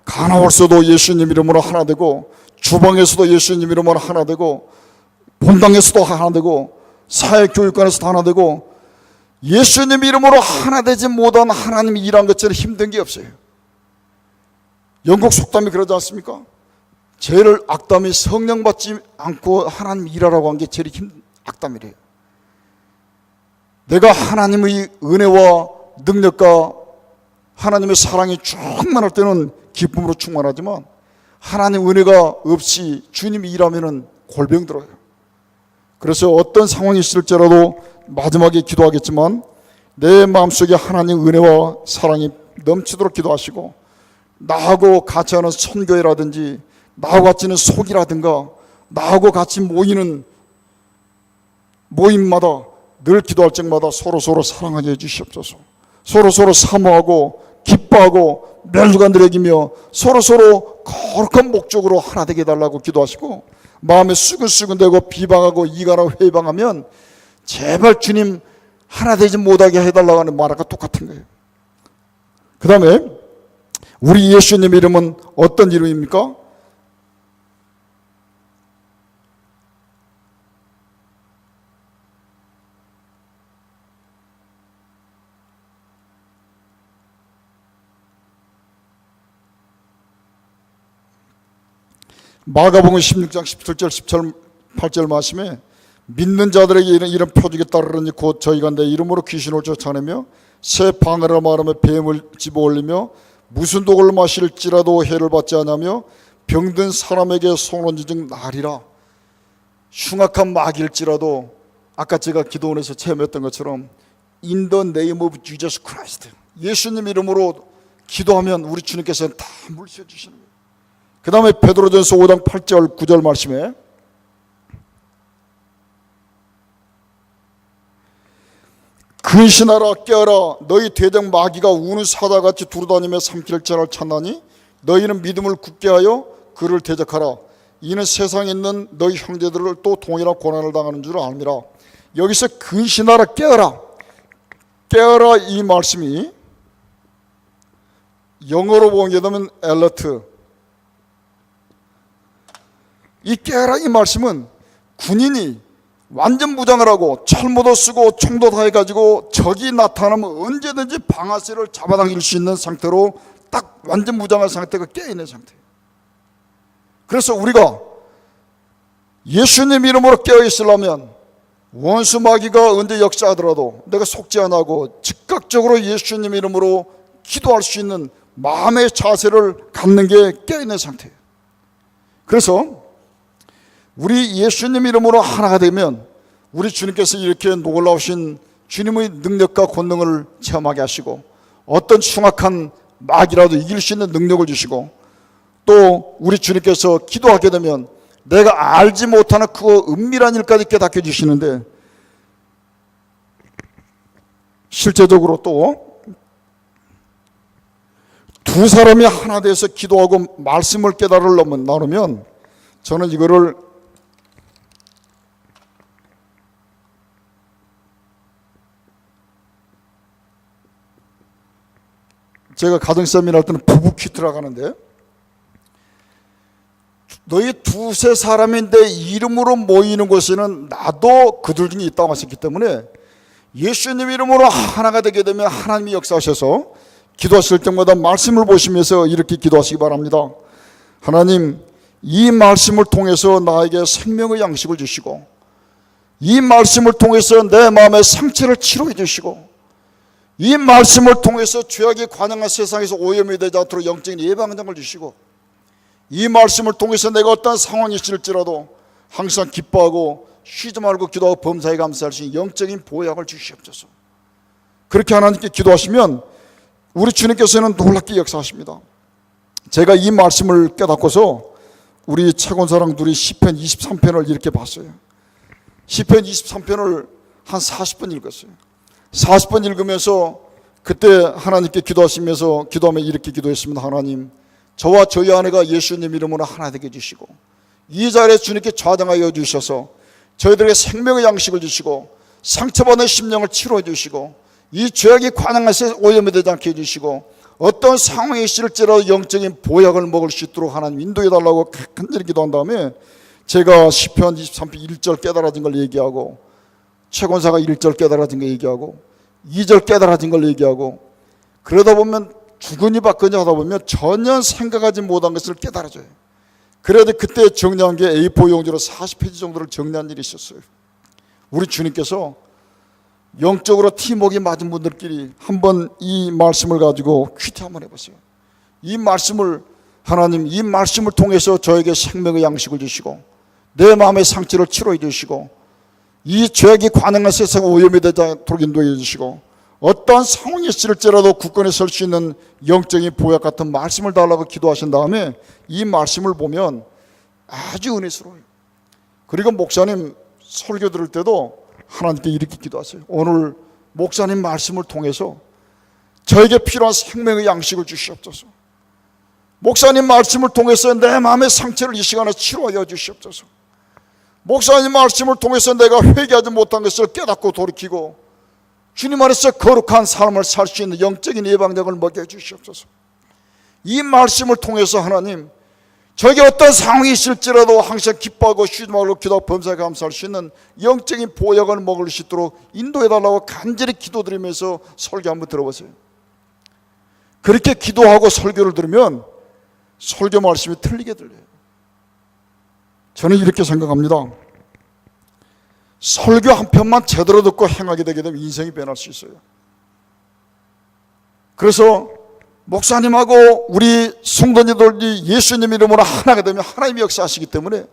[SPEAKER 1] 가나홀서도 예수님 이름으로 하나 되고 주방에서도 예수님 이름으로 하나 되고 본당에서도 하나 되고 사회교육관에서도 하나 되고 예수님 이름으로 하나 되지 못한 하나님이 일한 것처럼 힘든 게 없어요. 영국 속담이 그러지 않습니까? 제일 악담이 성령 받지 않고 하나님 일하라고 한 게 제일 악담이래요. 내가 하나님의 은혜와 능력과 하나님의 사랑이 충만할 때는 기쁨으로 충만하지만 하나님 은혜가 없이 주님이 일하면 골병 들어요. 그래서 어떤 상황이 있을지라도 마지막에 기도하겠지만 내 마음속에 하나님 은혜와 사랑이 넘치도록 기도하시고 나하고 같이 하는 선교회라든지 나하고 같이 있는 속이라든가 나하고 같이 모이는 모임마다 늘 기도할 적마다 서로 사랑하게 해주시옵소서. 서로 사모하고 기뻐하고 멸류관들 여기며 서로 거룩한 목적으로 하나 되게 해달라고 기도하시고 마음에 수근수근대고 비방하고 이간하고 회방하면 제발 주님 하나 되지 못하게 해달라고 하는 말과 똑같은 거예요. 그 다음에 우리 예수님 이름은 어떤 이름입니까? 마가복음 16장 17절 18절 말씀에 믿는 자들에게 이런 표적이 따르니 곧 저희가 내 이름으로 귀신을 쫓아내며 새 방언을 말하며 뱀을 집어올리며 무슨 독을 마실지라도 해를 받지 않으며 병든 사람에게 손을 얹은 나리라. 흉악한 마귀일지라도 아까 제가 기도원에서 체험했던 것처럼 In the name of Jesus Christ, 예수님 이름으로 기도하면 우리 주님께서는 다 물리쳐 주시는 거예요. 그 다음에 베드로전서 5장 8절 9절 말씀에 근신하라 깨어라 너희 대적 마귀가 우는 사자같이 두루다니며 삼킬 자를 찾나니 너희는 믿음을 굳게 하여 그를 대적하라. 이는 세상에 있는 너희 형제들을 또 동일한 고난을 당하는 줄 압니다. 여기서 근신하라 깨어라 이 말씀이 영어로 보게 되면 alert, 이 깨어라 이 말씀은 군인이 완전 무장을 하고 철모도 쓰고 총도 다 해가지고 적이 나타나면 언제든지 방아쇠를 잡아당길 수 있는 상태로 딱 완전 무장한 상태가 깨어있는 상태예요. 그래서 우리가 예수님 이름으로 깨어있으려면 원수 마귀가 언제 역사하더라도 내가 속지 않고 즉각적으로 예수님 이름으로 기도할 수 있는 마음의 자세를 갖는 게 깨어있는 상태예요. 그래서 우리 예수님 이름으로 하나가 되면 우리 주님께서 이렇게 놀라우신 주님의 능력과 권능을 체험하게 하시고 어떤 흉악한 마귀라도 이길 수 있는 능력을 주시고 또 우리 주님께서 기도하게 되면 내가 알지 못하는 그 은밀한 일까지 깨닫게 해주시는데 실제적으로 또 두 사람이 하나 돼서 기도하고 말씀을 깨달으려면 나누면 저는 이거를 제가 가정 세미나 할 때는 부부 퀴트라고 하는데 너희 두세 사람인데 이름으로 모이는 곳에는 나도 그들 중에 있다고 하셨기 때문에 예수님 이름으로 하나가 되게 되면 하나님이 역사하셔서 기도하실 때마다 말씀을 보시면서 이렇게 기도하시기 바랍니다. 하나님, 이 말씀을 통해서 나에게 생명의 양식을 주시고 이 말씀을 통해서 내 마음의 상처를 치료해 주시고 이 말씀을 통해서 죄악이 관영한 세상에서 오염이 되지 않도록 영적인 예방장을 주시고 이 말씀을 통해서 내가 어떤 상황이 있을지라도 항상 기뻐하고 쉬지 말고 기도하고 범사에 감사할 수 있는 영적인 보약을 주시옵소서. 그렇게 하나님께 기도하시면 우리 주님께서는 놀랍게 역사하십니다. 제가 이 말씀을 깨닫고서 우리 채권사랑 둘이 시편 23편을 이렇게 봤어요. 시편 23편을 한 40번 읽었어요. 40번 읽으면서 그때 하나님께 기도하시면서 기도하며 이렇게 기도했습니다. 하나님, 저와 저희 아내가 예수님 이름으로 하나 되게 해주시고 이 자리에 주님께 좌정하여 주셔서 저희들에게 생명의 양식을 주시고 상처받은 심령을 치료해 주시고 이 죄악이 관영해서 오염이 되지 않게 해주시고 어떤 상황이 있을지라도 영적인 보약을 먹을 수 있도록 하나님 인도해 달라고 간절히 기도한 다음에 제가 시편 23편 1절 깨달아진 걸 얘기하고 최권사가 1절 깨달아진 걸 얘기하고 2절 깨달아진 걸 얘기하고 그러다 보면 주거니 받거니 하다 보면 전혀 생각하지 못한 것을 깨달아져요. 그래도 그때 정리한 게 A4 용지로 40페이지 정도를 정리한 일이 있었어요. 우리 주님께서 영적으로 팀워크가 맞은 분들끼리 한번 이 말씀을 가지고 퀴트 한번 해보세요. 이 말씀을 하나님 이 말씀을 통해서 저에게 생명의 양식을 주시고 내 마음의 상처를 치료해 주시고 이 죄악이 관영한 세상 오염이 되지 않도록 인도해 주시고 어떠한 상황이 있을지라도 굳건히 설 수 있는 영적인 보약 같은 말씀을 달라고 기도하신 다음에 이 말씀을 보면 아주 은혜스러워요. 그리고 목사님 설교 들을 때도 하나님께 이렇게 기도하세요. 오늘 목사님 말씀을 통해서 저에게 필요한 생명의 양식을 주시옵소서. 목사님 말씀을 통해서 내 마음의 상처를 이 시간에 치료하여 주시옵소서. 목사님 말씀을 통해서 내가 회개하지 못한 것을 깨닫고 돌이키고 주님 안에서 거룩한 삶을 살 수 있는 영적인 예방력을 먹여 주시옵소서. 이 말씀을 통해서 하나님 저에게 어떤 상황이 있을지라도 항상 기뻐하고 쉬지 말고 기도하고 범사에 감사할 수 있는 영적인 보약을 먹을 수 있도록 인도해달라고 간절히 기도드리면서 설교 한번 들어보세요. 그렇게 기도하고 설교를 들으면 설교 말씀이 틀리게 들려요. 저는 이렇게 생각합니다. 설교 한 편만 제대로 듣고 행하게 되게 되면 인생이 변할 수 있어요. 그래서 목사님하고 우리 성도님들이 예수님 이름으로 하나가 되면 하나님이 역사하시기 때문에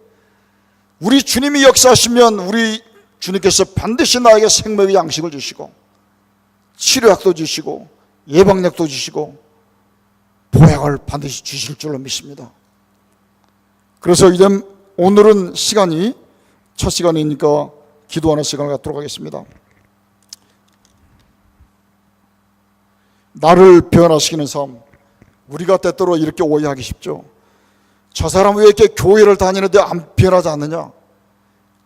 [SPEAKER 1] 우리 주님이 역사하시면 우리 주님께서 반드시 나에게 생명의 양식을 주시고 치료약도 주시고 예방약도 주시고 보약을 반드시 주실 줄로 믿습니다. 그래서 이제 오늘은 시간이 첫 시간이니까 기도하는 시간을 갖도록 하겠습니다. 나를 변화시키는 삶, 우리가 때때로 이렇게 오해하기 쉽죠. 저 사람 왜 이렇게 교회를 다니는데 안 변하지 않느냐?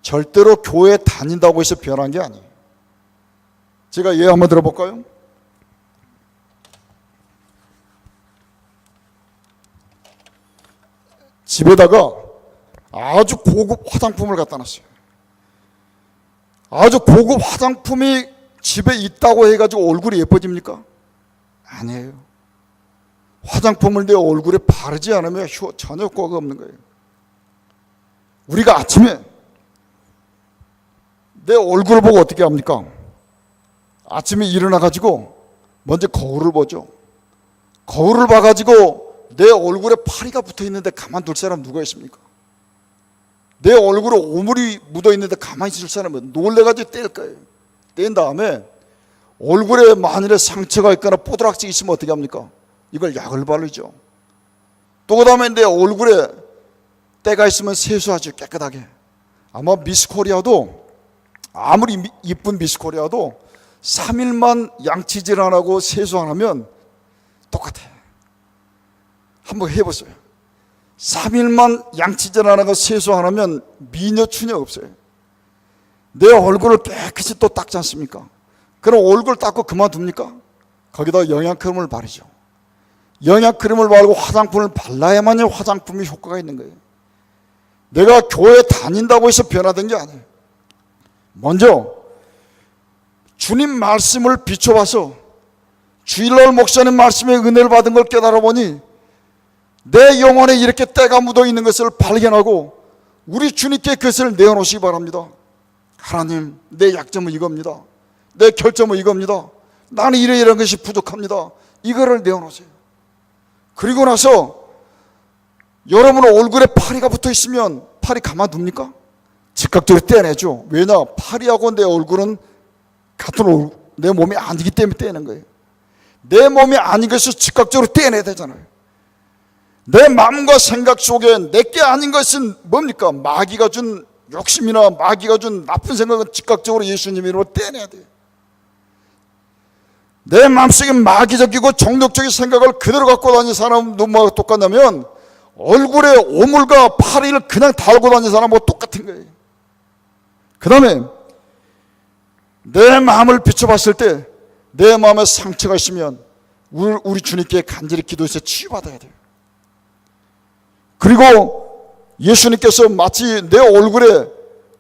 [SPEAKER 1] 절대로 교회 다닌다고 해서 변한 게 아니에요. 제가 예화 한번 들어볼까요? 집에다가 아주 고급 화장품을 갖다 놨어요. 아주 고급 화장품이 집에 있다고 해가지고 얼굴이 예뻐집니까? 아니에요. 화장품을 내 얼굴에 바르지 않으면 전혀 효과가 없는 거예요. 우리가 아침에 내 얼굴을 보고 어떻게 합니까? 아침에 일어나가지고 먼저 거울을 보죠. 거울을 봐가지고 내 얼굴에 파리가 붙어있는데 가만둘 사람 누가 있습니까? 내 얼굴에 오물이 묻어있는데 가만히 있을 사람은 놀래가지고 뗄 거예요. 뗀 다음에 얼굴에 만일에 상처가 있거나 뽀드락지 있으면 어떻게 합니까? 이걸 약을 바르죠. 또 그 다음에 내 얼굴에 때가 있으면 세수하죠. 깨끗하게. 아마 미스 코리아도, 아무리 이쁜 미스 코리아도 3일만 양치질 안 하고 세수 안 하면 똑같아. 한번 해보세요. 3일만 양치질 안 하고 세수 안 하면 미녀 추녀 없어요. 내 얼굴을 깨끗이 또 닦지 않습니까? 그럼 얼굴 닦고 그만둡니까? 거기다 영양크림을 바르죠. 영양크림을 바르고 화장품을 발라야만이 화장품이 효과가 있는 거예요. 내가 교회 다닌다고 해서 변화된 게 아니에요. 먼저 주님 말씀을 비춰봐서 주일날 목사님 말씀에 은혜를 받은 걸 깨달아 보니 내 영혼에 이렇게 때가 묻어 있는 것을 발견하고 우리 주님께 그것을 내어놓으시기 바랍니다. 하나님, 내 약점은 이겁니다. 내 결점은 이겁니다. 나는 이런 것이 부족합니다. 이거를 내어놓으세요. 그리고 나서 여러분 얼굴에 파리가 붙어 있으면 파리 가만둡니까? 즉각적으로 떼내죠. 왜냐? 파리하고 내 얼굴은 같은 얼굴, 내 몸이 아니기 때문에 떼는 거예요. 내 몸이 아닌 것을 즉각적으로 떼내야 되잖아요. 내 마음과 생각 속에 내게 아닌 것은 뭡니까? 마귀가 준 욕심이나 마귀가 준 나쁜 생각은 즉각적으로 예수님 이름으로 떼내야 돼요. 내 마음속에 마귀적이고 정력적인 생각을 그대로 갖고 다니는 사람은 누구와 똑같냐면 얼굴에 오물과 파리를 그냥 달고 다니는 사람하고 똑같은 거예요. 그 다음에 내 마음을 비춰봤을 때 내 마음에 상처가 있으면 우리 주님께 간절히 기도해서 치유받아야 돼요. 그리고 예수님께서 마치 내 얼굴에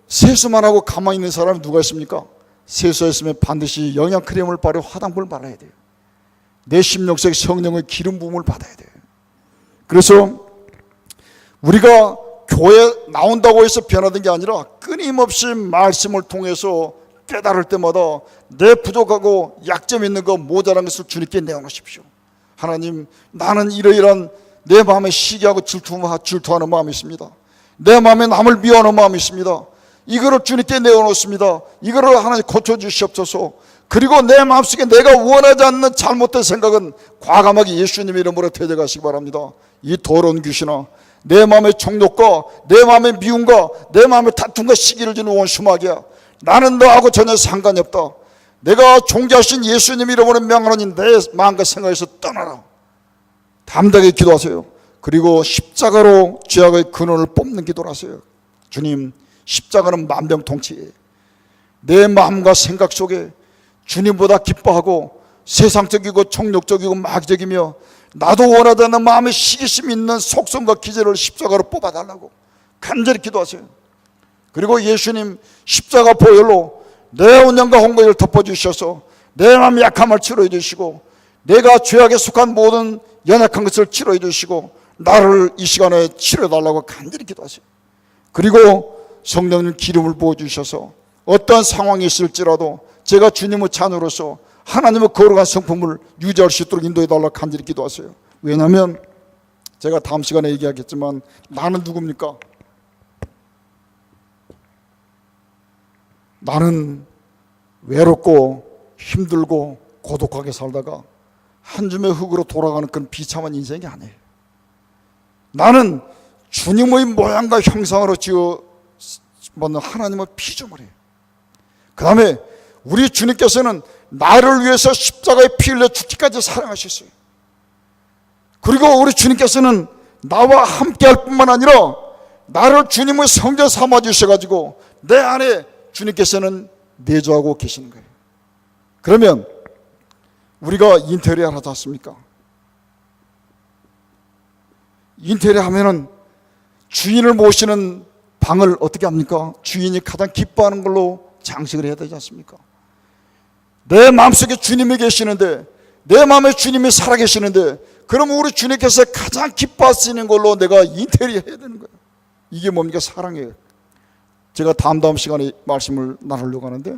[SPEAKER 1] 세수만 하고 가만히 있는 사람이 누가 있습니까? 세수했으면 반드시 영양크림을 바르고 화장품을 발라야 돼요. 내 심령 속에 성령의 기름 부음을 받아야 돼요. 그래서 우리가 교회 나온다고 해서 변화된 게 아니라 끊임없이 말씀을 통해서 깨달을 때마다 내 부족하고 약점 있는 거 모자란 것을 주님께 내어놓으십시오. 하나님, 나는 이러이러한 내 마음에 시기하고 질투하는 마음이 있습니다. 내 마음에 남을 미워하는 마음이 있습니다. 이거를 주님께 내어놓습니다. 이거를 하나님 고쳐주시옵소서. 그리고 내 마음속에 내가 원하지 않는 잘못된 생각은 과감하게 예수님 이름으로 퇴적하시기 바랍니다. 이 더러운 귀신아, 내 마음의 정욕과 내 마음의 미움과 내 마음의 다툼과 시기를 주는 원수마귀야, 나는 너하고 전혀 상관이 없다. 내가 존귀하신 예수님 이름으로 명하노니 내 마음과 생각에서 떠나라. 담대하게 기도하세요. 그리고 십자가로 죄악의 근원을 뽑는 기도를 하세요. 주님, 십자가는 만병통치예요. 내 마음과 생각 속에 주님보다 기뻐하고 세상적이고 정욕적이고 마귀적이며 나도 원하지 않는 마음에 시기심 있는 속성과 기제를 십자가로 뽑아달라고 간절히 기도하세요. 그리고 예수님 십자가 보혈로 내 온영과 홍고를 덮어주셔서 내 마음의 약함을 치료해 주시고 내가 죄악에 속한 모든 연약한 것을 치료해 주시고 나를 이 시간에 치료해 달라고 간절히 기도하세요. 그리고 성령님 기름을 부어주셔서 어떠한 상황이 있을지라도 제가 주님의 자녀로서 하나님의 거룩한 성품을 유지할 수 있도록 인도해 달라고 간절히 기도하세요. 왜냐하면 제가 다음 시간에 얘기하겠지만 나는 누굽니까? 나는 외롭고 힘들고 고독하게 살다가 한 줌의 흙으로 돌아가는 그런 비참한 인생이 아니에요. 나는 주님의 모양과 형상으로 지어받는 하나님의 피조물이에요. 그 다음에 우리 주님께서는 나를 위해서 십자가에 피 흘려 죽기까지 사랑하셨어요. 그리고 우리 주님께서는 나와 함께 할 뿐만 아니라 나를 주님의 성전 삼아 주셔가지고 내 안에 주님께서는 내주하고 계시는 거예요. 그러면 우리가 인테리어 하지 않습니까? 인테리어 하면은 주인을 모시는 방을 어떻게 합니까? 주인이 가장 기뻐하는 걸로 장식을 해야 되지 않습니까? 내 마음속에 주님이 계시는데, 내 마음에 주님이 살아계시는데, 그럼 우리 주님께서 가장 기뻐하시는 걸로 내가 인테리어 해야 되는 거예요. 이게 뭡니까? 사랑이에요. 제가 다음 시간에 말씀을 나누려고 하는데,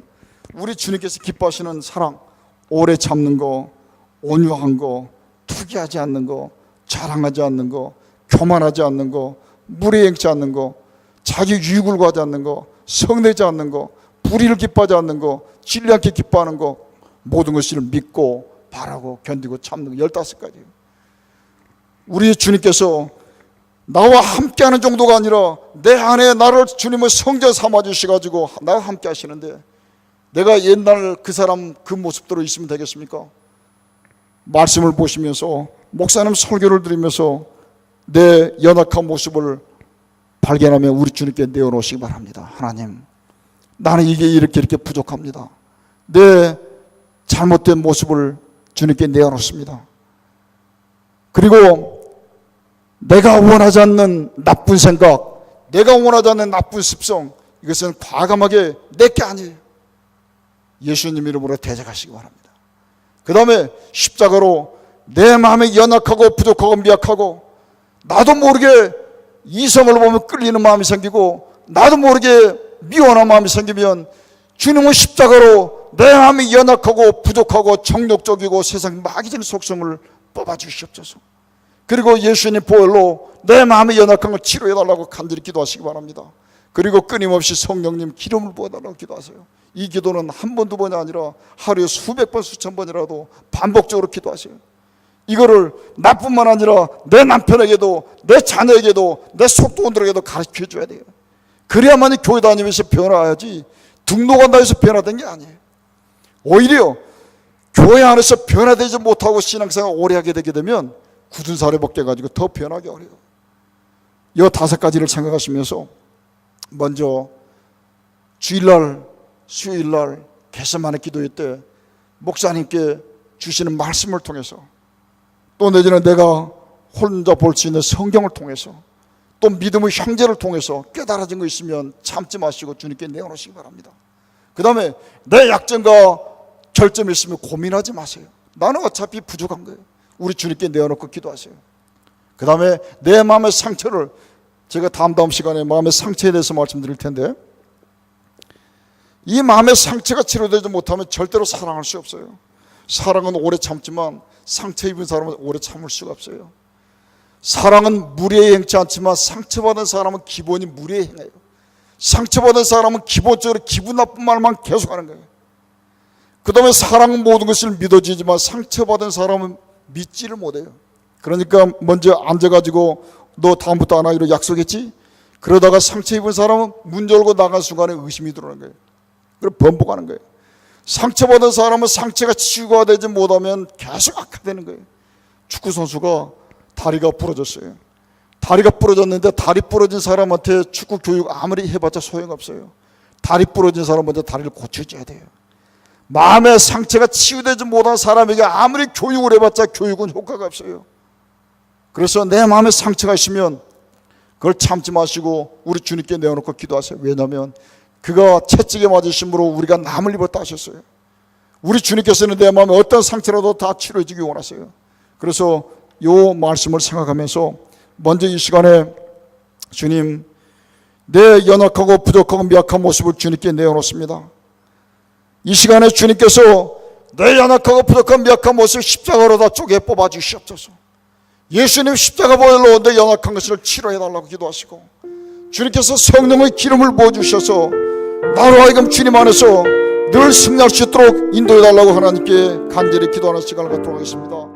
[SPEAKER 1] 우리 주님께서 기뻐하시는 사랑, 오래 참는 거, 온유한 거, 투기하지 않는 거, 자랑하지 않는 거, 교만하지 않는 거, 무례행치 않는 거, 자기 유익을 구하지 않는 거, 성내지 않는 거, 불의를 기뻐하지 않는 거, 진리 않게 기뻐하는 거, 모든 것을 믿고 바라고 견디고 참는 거 15가지예요. 우리 주님께서 나와 함께하는 정도가 아니라 내 안에 나를 주님의 성자 삼아주셔가지고 나와 함께 하시는데 내가 옛날 그 사람 그 모습대로 있으면 되겠습니까? 말씀을 보시면서 목사님 설교를 들으면서 내 연약한 모습을 발견하면 우리 주님께 내어놓으시기 바랍니다. 하나님, 나는 이게 이렇게 부족합니다. 내 잘못된 모습을 주님께 내어놓습니다. 그리고 내가 원하지 않는 나쁜 생각, 내가 원하지 않는 나쁜 습성, 이것은 과감하게 내게 아니에요. 예수님 이름으로 대적하시기 바랍니다. 그 다음에 십자가로 내 마음이 연약하고 부족하고 미약하고 나도 모르게 이성을 보면 끌리는 마음이 생기고 나도 모르게 미워하는 마음이 생기면 주님은 십자가로 내 마음이 연약하고 부족하고 정욕적이고 세상 마귀적인 속성을 뽑아주시옵소서. 그리고 예수님 보혈로 내 마음의 연약한 걸 치료해달라고 간절히 기도하시기 바랍니다. 그리고 끊임없이 성령님 기름을 부어달라고 기도하세요. 이 기도는 한 번, 두 번이 아니라 하루에 수백 번, 수천 번이라도 반복적으로 기도하세요. 이거를 나뿐만 아니라 내 남편에게도 내 자녀에게도 내 속도원들에게도 가르쳐 줘야 돼요. 그래야만이 교회 다니면서 변화하지 등록한다 해서 변화된 게 아니에요. 오히려 교회 안에서 변화되지 못하고 신앙생활 오래 하게 되게 되면 굳은 살에 벗겨가지고 더 변하기 어려워요. 이 5가지를 생각하시면서 먼저 주일날, 수요일날 개성만의 기도회 때 목사님께 주시는 말씀을 통해서 또 내지는 내가 혼자 볼 수 있는 성경을 통해서 또 믿음의 형제를 통해서 깨달아진 거 있으면 참지 마시고 주님께 내어놓으시기 바랍니다. 그 다음에 내 약점과 결점이 있으면 고민하지 마세요. 나는 어차피 부족한 거예요. 우리 주님께 내어놓고 기도하세요. 그 다음에 내 마음의 상처를 제가 다음 시간에 마음의 상처에 대해서 말씀드릴 텐데 이 마음의 상처가 치료되지 못하면 절대로 사랑할 수 없어요. 사랑은 오래 참지만 상처 입은 사람은 오래 참을 수가 없어요. 사랑은 무례히 행치 않지만 상처받은 사람은 기본이 무례히 행해요. 상처받은 사람은 기본적으로 기분 나쁜 말만 계속하는 거예요. 그 다음에 사랑은 모든 것을 믿어지지만 상처받은 사람은 믿지를 못해요. 그러니까 먼저 앉아가지고 너 다음부터 안 하기로 약속했지? 그러다가 상처 입은 사람은 문 열고 나간 순간에 의심이 들어오는 거예요. 그리고 번복하는 거예요. 상처받은 사람은 상처가 치유가 되지 못하면 계속 악화되는 거예요. 축구선수가 다리가 부러졌어요. 다리가 부러졌는데 다리 부러진 사람한테 축구 교육 아무리 해봤자 소용없어요. 다리 부러진 사람한테 다리를 고쳐줘야 돼요. 마음의 상처가 치유되지 못한 사람에게 아무리 교육을 해봤자 교육은 효과가 없어요. 그래서 내 마음에 상처가 있으면 그걸 참지 마시고 우리 주님께 내어놓고 기도하세요. 왜냐하면 그가 채찍에 맞으심으로 우리가 남을 입었다 하셨어요. 우리 주님께서는 내 마음에 어떤 상처라도 다 치료해주기 원하세요. 그래서 이 말씀을 생각하면서 먼저 이 시간에 주님, 내 연약하고 부족하고 미약한 모습을 주님께 내어놓습니다. 이 시간에 주님께서 내 연약하고 부족한 미약한 모습을 십자가로 다 쪼개 뽑아 주시옵소서. 예수님 십자가 보혈로 내 연약한 것을 치료해달라고 기도하시고 주님께서 성령의 기름을 부어주셔서 나로 하여금 주님 안에서 늘 승리할 수 있도록 인도해달라고 하나님께 간절히 기도하는 시간을 갖도록 하겠습니다.